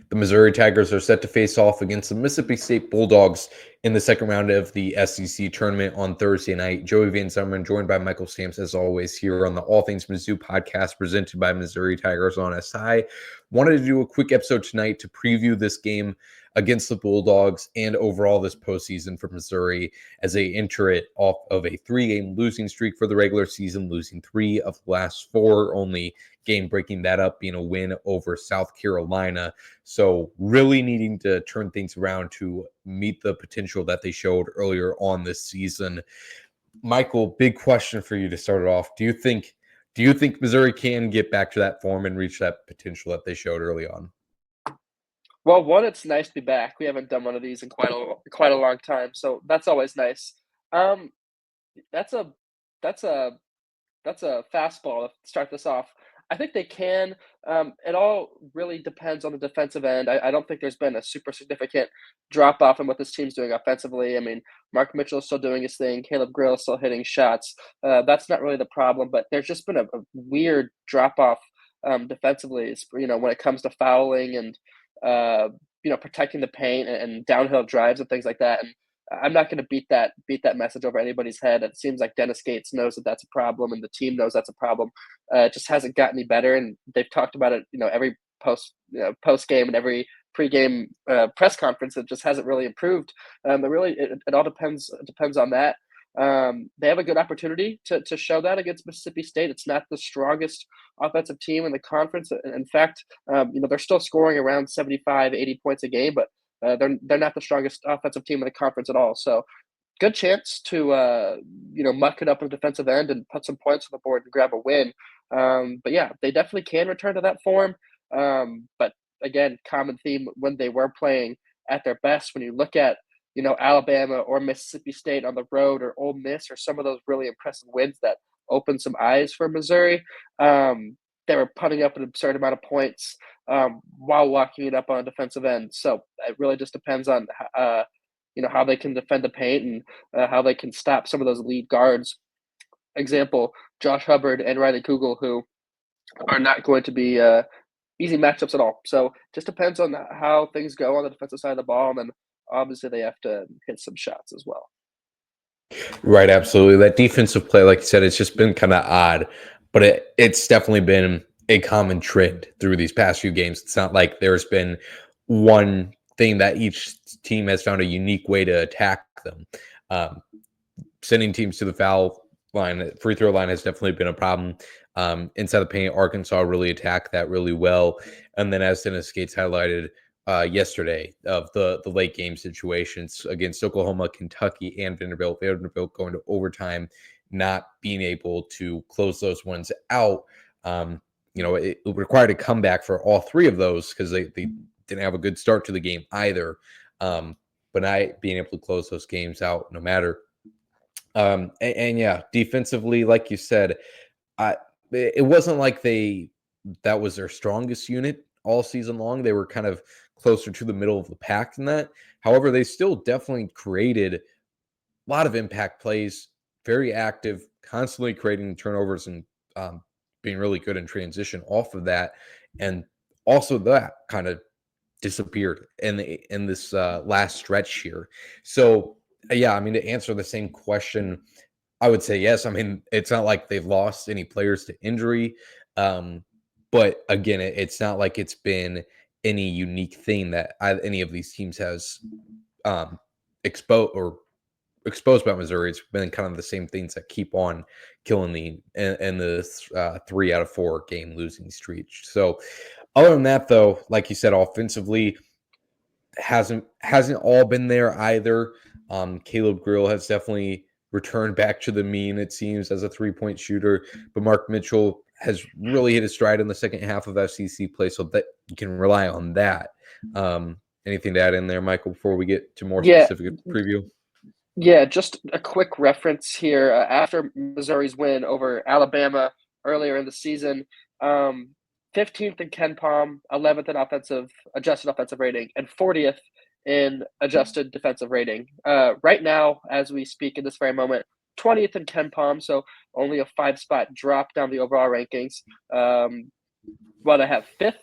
The Missouri Tigers are set to face off against the Mississippi State Bulldogs in the second round of the SEC tournament on Thursday night. Joey Van Zummeren, joined by Michael Stamps, as always, here on the All Things Mizzou podcast presented by Missouri Tigers on SI. Wanted to do a quick episode tonight to preview this game against the Bulldogs and overall this postseason for Missouri as they enter it off of a 3-game losing streak for the regular season, losing 3 of the last 4, only game breaking that up being a win over South Carolina. So really needing to turn things around to meet the potential that they showed earlier on this season. Michael, big question for you to start it off. Do you think Missouri can get back to that form and reach that potential that they showed early on? Well, one, it's nice to be back. We haven't done one of these in quite a long time, so that's always nice. Um, that's a that's a that's a fastball to start this off. I think they can. It all really depends on the defensive end. I don't think there's been a super significant drop off in what this team's doing offensively. I mean, Mark Mitchell is still doing his thing. Caleb Grill is still hitting shots. That's not really the problem, but there's just been a weird drop off defensively. When it comes to fouling and protecting the paint and downhill drives and things like that. And I'm not going to beat that message over anybody's head. It seems like Dennis Gates knows that that's a problem, and the team knows that's a problem. It just hasn't gotten any better, and they've talked about it. Every post game and every pregame press conference. It just hasn't really improved. It all depends on that. They have a good opportunity to show that against Mississippi State. It's not the strongest offensive team in the conference. In fact, they're still scoring around 75, 80 points a game, but they're not the strongest offensive team in the conference at all. So good chance to muck it up on the defensive end and put some points on the board and grab a win. But yeah, they definitely can return to that form. But again, common theme when they were playing at their best. When you look at Alabama or Mississippi State on the road, or Ole Miss, or some of those really impressive wins that opened some eyes for Missouri, they were putting up an absurd amount of points while locking it up on a defensive end. So it really just depends on how they can defend the paint and how they can stop some of those lead guards. Example, Josh Hubbard and Riley Kugel, who are not going to be easy matchups at all. So just depends on how things go on the defensive side of the ball, and then obviously they have to hit some shots as well. Right, absolutely. That defensive play, like you said, it's just been kind of odd, but it's definitely been a common trend through these past few games. It's not like there's been one thing that each team has found a unique way to attack them. Sending teams to the foul line, free throw line has definitely been a problem. Inside the paint, Arkansas really attacked that really well. And then as Dennis Gates highlighted yesterday of the late game situations against Oklahoma, Kentucky, and Vanderbilt going to overtime, not being able to close those ones out. It required a comeback for all 3 of those because they didn't have a good start to the game either. But not being able to close those games out no matter. And yeah, defensively, like you said, it wasn't like that was their strongest unit all season long. They were kind of closer to the middle of the pack than that. However, they still definitely created a lot of impact plays, very active, constantly creating turnovers and being really good in transition off of that. And also that kind of disappeared in this last stretch here. So yeah, I mean, to answer the same question, I would say yes. I mean, it's not like they've lost any players to injury. But again, it's not like it's been any unique thing that any of these teams has exposed by Missouri. It's been kind of the same things that keep on killing in the 3 out of 4 game losing streak. So other than that, though, like you said, offensively hasn't all been there either. Caleb Grill has definitely returned back to the mean, it seems, as a 3-point shooter, but Mark Mitchell has really hit his stride in the second half of SEC play, so that you can rely on that. Anything to add in there, Michael, before we get to more specific preview? Yeah, just a quick reference here. After Missouri's win over Alabama earlier in the season, 15th in KenPom, 11th in adjusted offensive rating, and 40th in adjusted defensive rating. Right now, as we speak in this very moment, 20th in KenPom, so only a 5-spot drop down the overall rankings. What I have 5th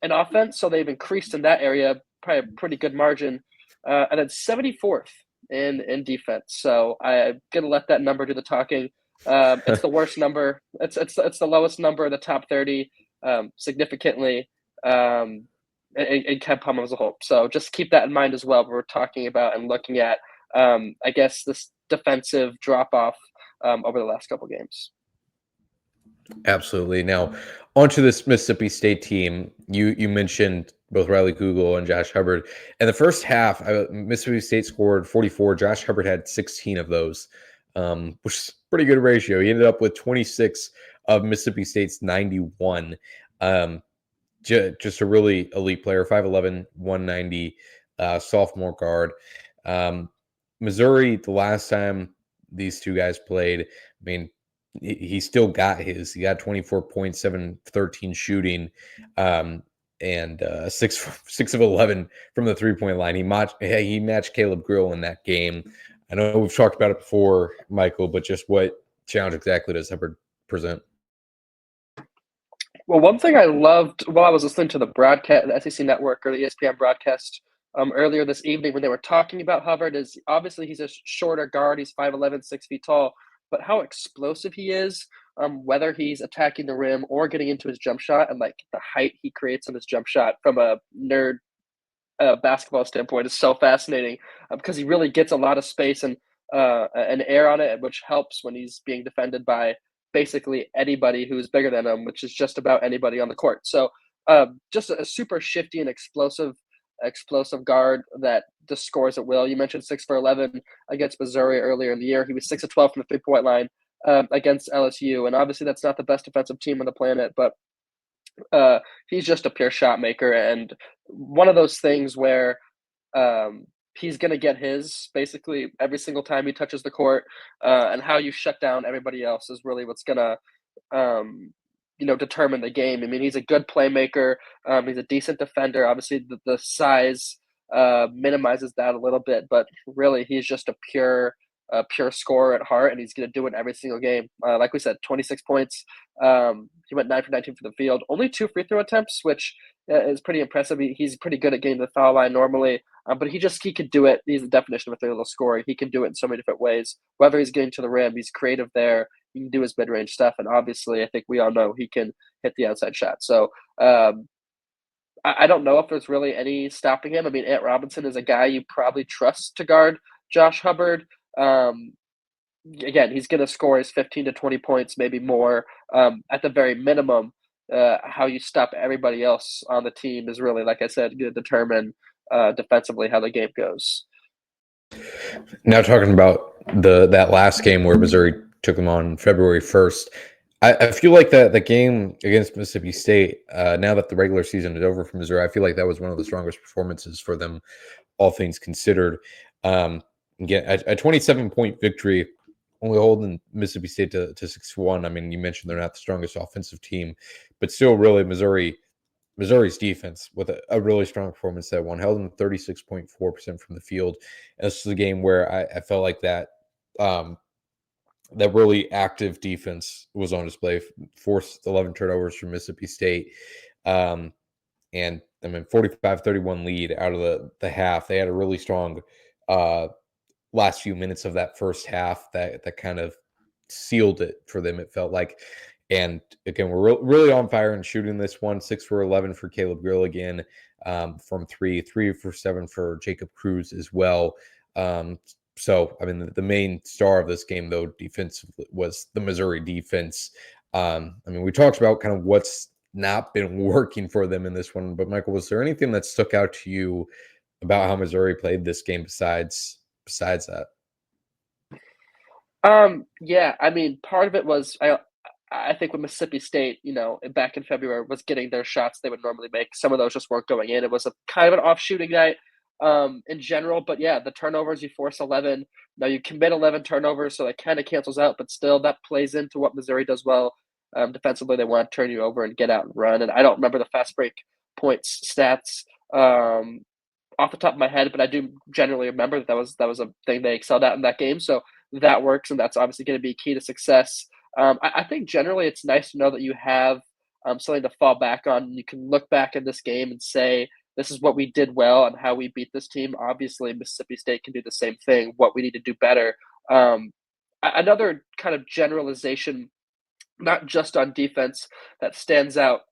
in offense, so they've increased in that area, probably a pretty good margin. And then 74th in defense. So I'm gonna let that number do the talking. It's the worst number. It's the lowest number in the top 30, significantly, in Ken Palm as a whole. So just keep that in mind as well. When we're talking about and looking at, I guess, this defensive drop off over the last couple games. Absolutely. Now, onto this Mississippi State team. You mentioned both Riley Google and Josh Hubbard. In the first half, Mississippi State scored 44. Josh Hubbard had 16 of those, which is a pretty good ratio. He ended up with 26 of Mississippi State's 91. Just a really elite player, 5'11", 190, sophomore guard. Missouri, the last time these two guys played, I mean, he still got his. He got 24 points, 13 shooting, and 6 of 11 from the 3-point line. He matched Caleb Grill in that game. I know we've talked about it before, Michael, but just what challenge exactly does Hubbard present? Well, one thing I loved while I was listening to the broadcast, the SEC Network or the ESPN broadcast earlier this evening when they were talking about Hubbard, is obviously he's a shorter guard. He's 5'11", 6 feet tall, but how explosive he is, whether he's attacking the rim or getting into his jump shot, and like the height he creates on his jump shot from a nerd basketball standpoint is so fascinating, because he really gets a lot of space and air on it, which helps when he's being defended by basically anybody who's bigger than him, which is just about anybody on the court. So just a super shifty and explosive guard that just scores at will. You mentioned 6 for 11 against Missouri earlier in the year. He was 6 of 12 from the 3-point line against LSU, and obviously that's not the best defensive team on the planet, but he's just a pure shot maker, and one of those things where he's going to get his basically every single time he touches the court, and how you shut down everybody else is really what's going to determine the game. I mean, he's a good playmaker. He's a decent defender. Obviously, the size minimizes that a little bit, but really he's just a pure scorer at heart, and he's going to do it every single game. Like we said, 26 points. He went 9 for 19 from the field. Only 2 free throw attempts, which is pretty impressive. He's pretty good at getting to the foul line normally, but he could do it. He's the definition of a three-level scorer. He can do it in so many different ways. Whether he's getting to the rim, he's creative there. He can do his mid-range stuff, and obviously, I think we all know he can hit the outside shot. So I don't know if there's really any stopping him. I mean, Ant Robinson is a guy you probably trust to guard Josh Hubbard. Again, he's going to score his 15 to 20 points, maybe more, at the very minimum. How you stop everybody else on the team is really, like I said, going to determine defensively how the game goes. Now talking about that last game where Missouri took them on February 1st, I feel like the game against Mississippi State, now that the regular season is over for Missouri, I feel like that was one of the strongest performances for them, all things considered. Again, a 27-point victory, only holding Mississippi State to 6-1. I mean, you mentioned they're not the strongest offensive team, but still really Missouri's defense with a really strong performance that one, held them 36.4% from the field. And this is a game where I felt like that that really active defense was on display, forced 11 turnovers from Mississippi State. And I mean, 45-31 lead out of the half. They had a really strong last few minutes of that first half that kind of sealed it for them, it felt like. And again, we're really on fire and shooting this one. 6 for 11 for Caleb Grill again, from 3 for 7 for Jacob Cruz as well. So, I mean, the main star of this game, though, defense was the Missouri defense. I mean, we talked about kind of what's not been working for them in this one, but Michael, was there anything that stuck out to you about how Missouri played this game besides that? Yeah, I mean, part of it was I think with Mississippi State, back in February, was getting their shots they would normally make. Some of those just weren't going in. It was a kind of an off shooting night in general, but yeah, the turnovers, you force 11. Now you commit 11 turnovers, so it kind of cancels out, but still that plays into what Missouri does well. Defensively, they want to turn you over and get out and run. And I don't remember the fast break points stats off the top of my head, but I do generally remember that was a thing they excelled at in that game. So that works, and that's obviously going to be key to success. I think generally it's nice to know that you have something to fall back on. You can look back at this game and say, this is what we did well and how we beat this team. Obviously, Mississippi State can do the same thing, what we need to do better. Another kind of generalization, not just on defense, that stands out.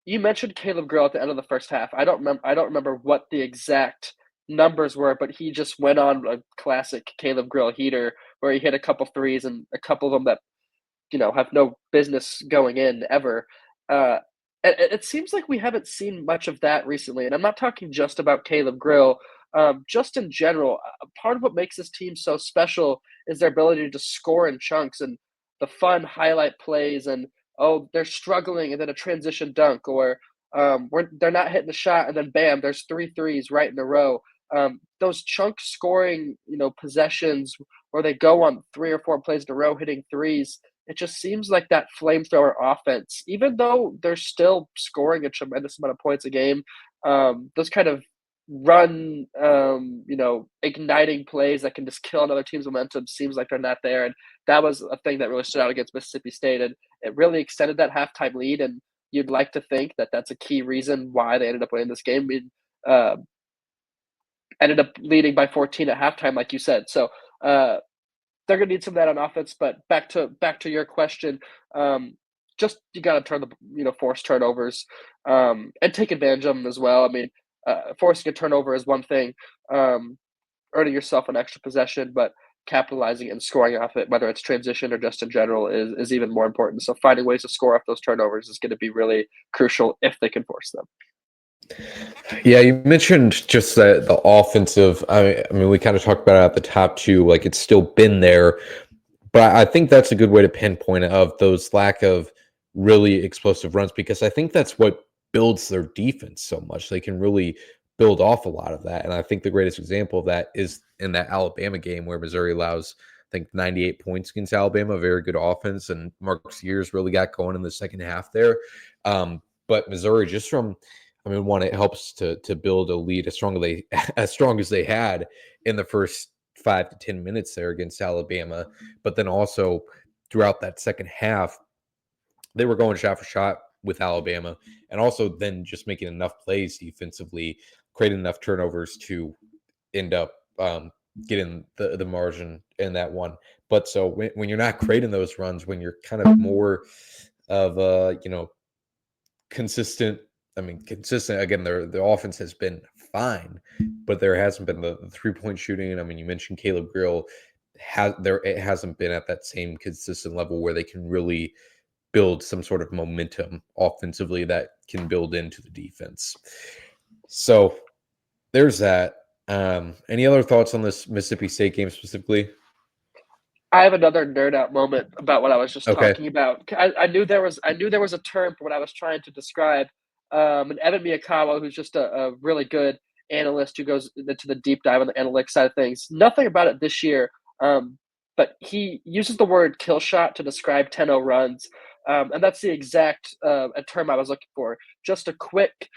You mentioned Caleb Grill at the end of the first half. I don't remember what the exact numbers were, but he just went on a classic Caleb Grill heater where he hit a couple threes and a couple of them that have no business going in ever. It seems like we haven't seen much of that recently, and I'm not talking just about Caleb Grill. Just in general, part of what makes this team so special is their ability to score in chunks and the fun highlight plays and they're struggling and then a transition dunk or they're not hitting the shot and then bam, there's 3 threes right in a row. Those chunk scoring, possessions where they go on 3 or 4 plays in a row hitting threes. It just seems like that flamethrower offense, even though they're still scoring a tremendous amount of points a game, those kind of run, igniting plays that can just kill another team's momentum seems like they're not there. And that was a thing that really stood out against Mississippi State. And it really extended that halftime lead. And you'd like to think that that's a key reason why they ended up winning this game. I mean, ended up leading by 14 at halftime, like you said. So, they're going to need some of that on offense, but back to your question, just you got to turn force turnovers and take advantage of them as well. I mean, forcing a turnover is one thing, earning yourself an extra possession, but capitalizing and scoring off it, whether it's transition or just in general, is even more important. So finding ways to score off those turnovers is going to be really crucial if they can force them. Yeah, you mentioned just the offensive. I mean, we kind of talked about it at the top too. Like it's still been there, but I think that's a good way to pinpoint it of those lack of really explosive runs because I think that's what builds their defense so much. They can really build off a lot of that, and I think the greatest example of that is in that Alabama game where Missouri allows, I think, 98 points against Alabama. Very good offense, and Mark Sears really got going in the second half there. But Missouri, just from one, it helps to build a lead as strong as they had in the first 5 to 10 minutes there against Alabama. But then also throughout that second half, they were going shot for shot with Alabama, and also then just making enough plays defensively, creating enough turnovers to end up getting the margin in that one. But so when you're not creating those runs, when you're kind of more of consistent. I mean, consistent again. The offense has been fine, but there hasn't been the 3-point shooting. I mean, you mentioned Caleb Grill. It hasn't been at that same consistent level where they can really build some sort of momentum offensively that can build into the defense. So there's that. Any other thoughts on this Mississippi State game specifically? I have another nerd out moment about what I was just Okay. talking about. I knew there was a term for what I was trying to describe. And Evan Miyakawa, who's just a really good analyst who goes into the deep dive on the analytics side of things. Nothing about it this year, but he uses the word kill shot to describe 10-0 runs. And that's the exact a term I was looking for. Just a quick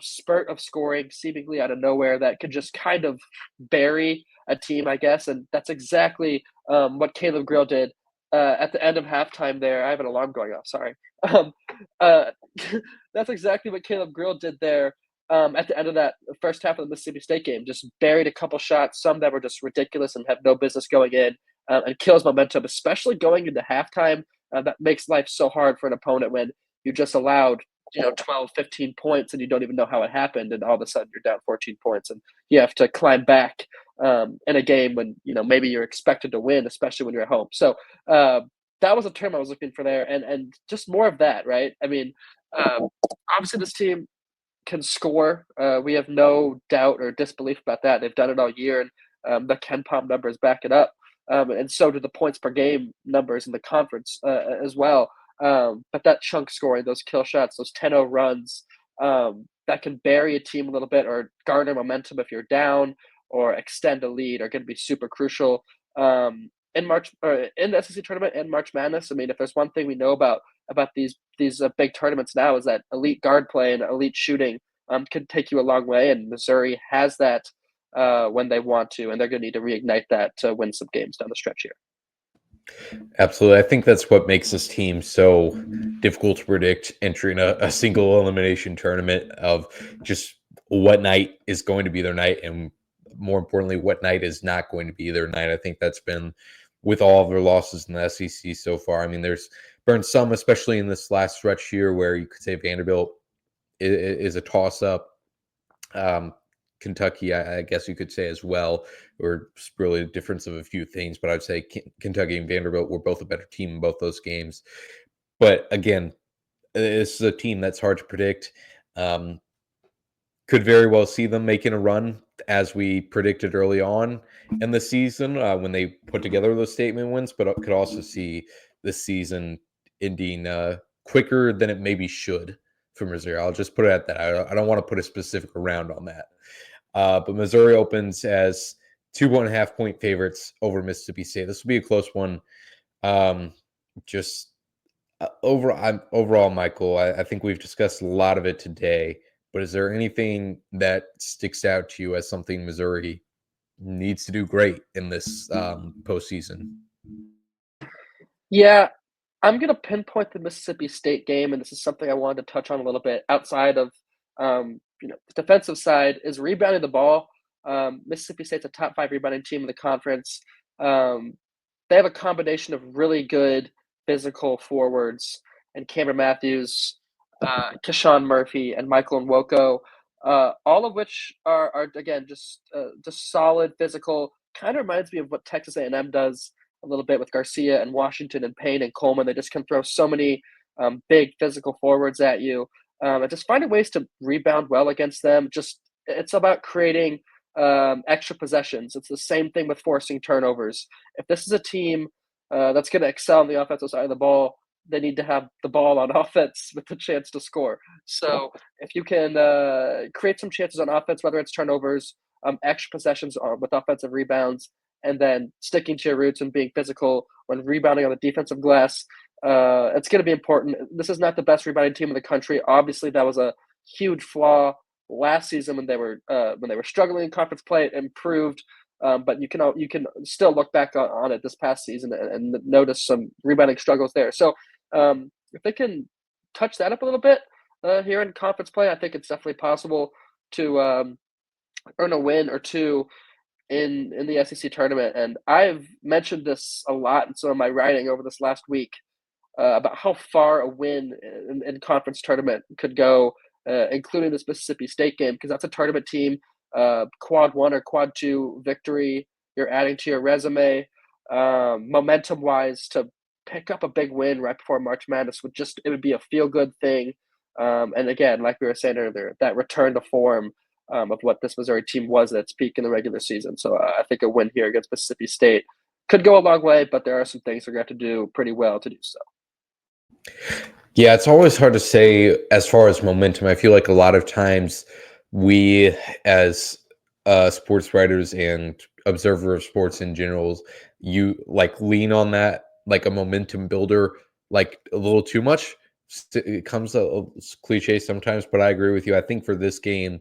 spurt of scoring seemingly out of nowhere that could just kind of bury a team, I guess. And that's exactly what Caleb Grill did at the end of halftime there. I have an alarm going off, sorry. That's exactly what Caleb Grill did there at the end of that first half of the Mississippi State game. Just buried a couple shots, some that were just ridiculous and have no business going in, and kills momentum, especially going into halftime. That makes life so hard for an opponent when you just allowed 12, 15 points and you don't even know how it happened, and all of a sudden you're down 14 points and you have to climb back in a game when maybe you're expected to win, especially when you're at home. So that was a term I was looking for there, and just more of that, right? I mean, obviously this team can score. We have no doubt or disbelief about that. They've done it all year, and the Ken Palm numbers back it up, and so do the points per game numbers in the conference as well. But that chunk scoring, those kill shots, those 10-0 runs, that can bury a team a little bit or garner momentum if you're down or extend a lead are going to be super crucial in March or in the SEC tournament and March Madness. I mean, if there's one thing we know about these big tournaments now is that elite guard play and elite shooting can take you a long way, and Missouri has that when they want to, and they're going to need to reignite that to win some games down the stretch here. Absolutely. I think that's what makes this team so difficult to predict entering a single elimination tournament of just what night is going to be their night and more importantly, what night is not going to be their night. I think that's been with all of their losses in the SEC so far. I mean, there's been some, especially in this last stretch here, where you could say Vanderbilt is a toss up. Um, Kentucky, I guess you could say as well, or it's really a difference of a few things, but I'd say Kentucky and Vanderbilt were both a better team in both those games. But again, this is a team that's hard to predict. Um, could very well see them making a run as we predicted early on in the season when they put together those statement wins, but could also see this season ending quicker than it maybe should for Missouri. I'll just put it at that. I don't want to put a specific round on that. But Missouri opens as 2.5 point favorites over Mississippi State. This will be a close one. Just overall, Michael, I think we've discussed a lot of it today. But is there anything that sticks out to you as something Missouri needs to do great in this postseason? Yeah, I'm gonna pinpoint the Mississippi State game, and this is something I wanted to touch on a little bit outside of, the defensive side is rebounding the ball. Mississippi State's a top 5 rebounding team in the conference. Um, they have a combination of really good physical forwards and Cameron Matthews, Keshawn Murphy, and Michael Nwoko, all of which are again just solid physical. Kind of reminds me of what Texas A&M does a little bit with Garcia and Washington and Payne and Coleman. They just can throw so many big physical forwards at you, and just finding ways to rebound well against them. Just it's about creating extra possessions. It's the same thing with forcing turnovers. If this is a team that's going to excel on the offensive side of the ball, they need to have the ball on offense with the chance to score. So if you can create some chances on offense, whether it's turnovers, extra possessions with offensive rebounds, and then sticking to your roots and being physical when rebounding on the defensive glass, it's going to be important. This is not the best rebounding team in the country. Obviously, that was a huge flaw last season when they were struggling in conference play. It improved, but you can still look back on it this past season and notice some rebounding struggles there. So if they can touch that up a little bit here in conference play, I think it's definitely possible to earn a win or two in the SEC tournament. And I've mentioned this a lot in some of my writing over this last week about how far a win in conference tournament could go, including this Mississippi State game, because that's a tournament team, quad 1 or quad 2 victory you're adding to your resume, momentum wise, to pick up a big win right before March Madness it would be a feel good thing. And again, like we were saying earlier, that return to form of what this Missouri team was at its peak in the regular season. So I think a win here against Mississippi State could go a long way, but there are some things we're going to have to do pretty well to do so. Yeah, it's always hard to say as far as momentum. I feel like a lot of times we, as sports writers and observer of sports in general, you like lean on that like a momentum builder like a little too much. It comes a cliche sometimes, but I agree with you. I think for this game,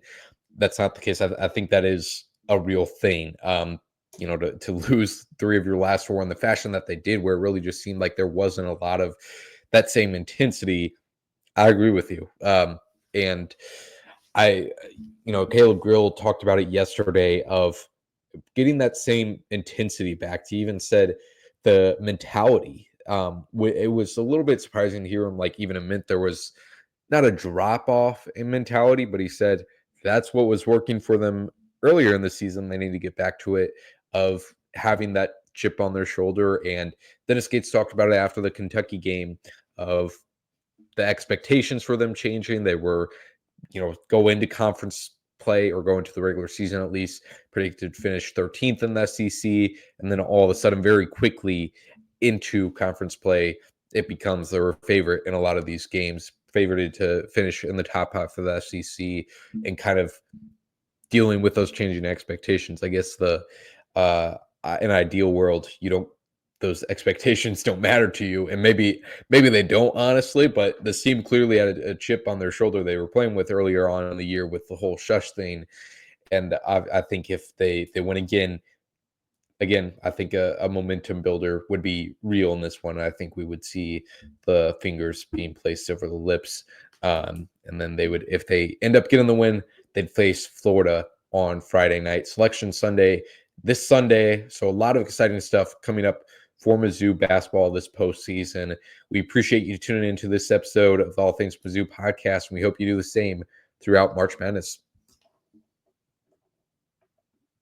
that's not the case. I think that is a real thing. To lose 3 of your last 4 in the fashion that they did, where it really just seemed like there wasn't a lot of that same intensity. I agree with you. And I, Caleb Grill talked about it yesterday of getting that same intensity back. He even said the mentality. It was a little bit surprising to hear him like even admit there was not a drop off in mentality, but he said that's what was working for them earlier in the season. They need to get back to it of having that chip on their shoulder. And Dennis Gates talked about it after the Kentucky game of the expectations for them changing. They were, go into conference play or go into the regular season at least, predicted to finish 13th in the SEC. And then all of a sudden, very quickly into conference play, it becomes their favorite in a lot of these games, favored to finish in the top half of the SEC and kind of dealing with those changing expectations. I guess an ideal world, those expectations don't matter to you, and maybe they don't honestly, but the team clearly had a chip on their shoulder they were playing with earlier on in the year with the whole shush thing, and I think if they win again, again, I think a momentum builder would be real in this one. I think we would see the fingers being placed over the lips. And then they would, if they end up getting the win, they'd face Florida on Friday night. Selection Sunday, this Sunday. So a lot of exciting stuff coming up for Mizzou basketball this postseason. We appreciate you tuning into this episode of the All Things Mizzou podcast, and we hope you do the same throughout March Madness.